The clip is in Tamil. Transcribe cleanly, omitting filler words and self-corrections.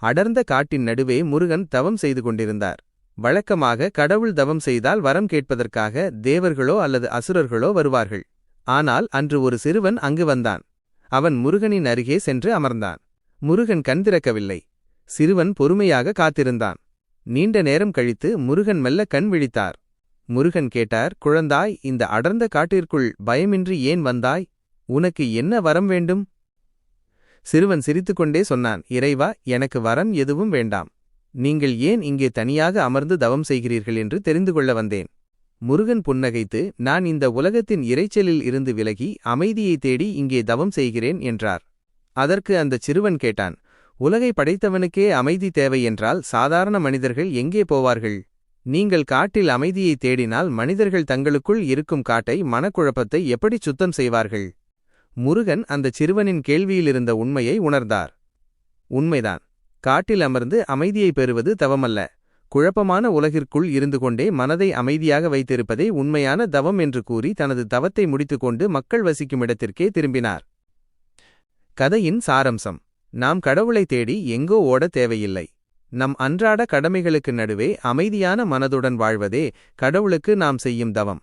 அடர்ந்த காட்டின் நடுவே முருகன் தவம் செய்து கொண்டிருந்தார். வழக்கமாக கடவுள் தவம் செய்தால் வரம் கேட்பதற்காக தேவர்களோ அல்லது அசுரர்களோ வருவார்கள். ஆனால் அன்று ஒரு சிறுவன் அங்கு வந்தான். அவன் முருகனின் அருகே சென்று அமர்ந்தான். முருகன் கண் திறக்கவில்லை. சிறுவன் பொறுமையாக காத்திருந்தான். நீண்ட நேரம் கழித்து முருகன் மெல்ல கண் விழித்தார். முருகன் கேட்டார், குழந்தாய், இந்த அடர்ந்த காட்டிற்குள் பயமின்றி ஏன் வந்தாய்? உனக்கு என்ன வரம் வேண்டும்? சிறுவன் சிரித்துக்கொண்டே சொன்னான், இறைவா, எனக்கு வரம் எதுவும் வேண்டாம். நீங்கள் ஏன் இங்கே தனியாக அமர்ந்து தவம் செய்கிறீர்கள் என்று தெரிந்து கொள்ள வந்தேன். முருகன் புன்னகைத்து, நான் இந்த உலகத்தின் இரைச்சலில் இருந்து விலகி அமைதியை தேடி இங்கே தவம் செய்கிறேன் என்றார். அதற்கு அந்த சிறுவன் கேட்டான், உலகை படைத்தவனுக்கே அமைதி தேவை என்றால் சாதாரண மனிதர்கள் எங்கே போவார்கள்? நீங்கள் காட்டில் அமைதியை தேடினால் மனிதர்கள் தங்களுக்குள் இருக்கும் காட்டை, மனக்குழப்பத்தை எப்படி சுத்தம் செய்வார்கள்? முருகன் அந்த சிறுவனின் கேள்வியிலிருந்த உண்மையை உணர்ந்தார். உண்மைதான். காட்டில் அமர்ந்து அமைதியை பெறுவது தவமல்ல. குழப்பமான உலகிற்குள் இருந்து கொண்டே மனதை அமைதியாக வைத்திருப்பதே உண்மையான தவம் என்று கூறி தனது தவத்தை முடித்துக்கொண்டு மக்கள் வசிக்கும் இடத்திற்கே திரும்பினார். கதையின் சாரம்சம்: நாம் கடவுளை தேடி எங்கோ ஓட தேவையில்லை. நம் அன்றாட கடமைகளுக்கு நடுவே அமைதியான மனதுடன் வாழ்வதே கடவுளுக்கு நாம் செய்யும் தவம்.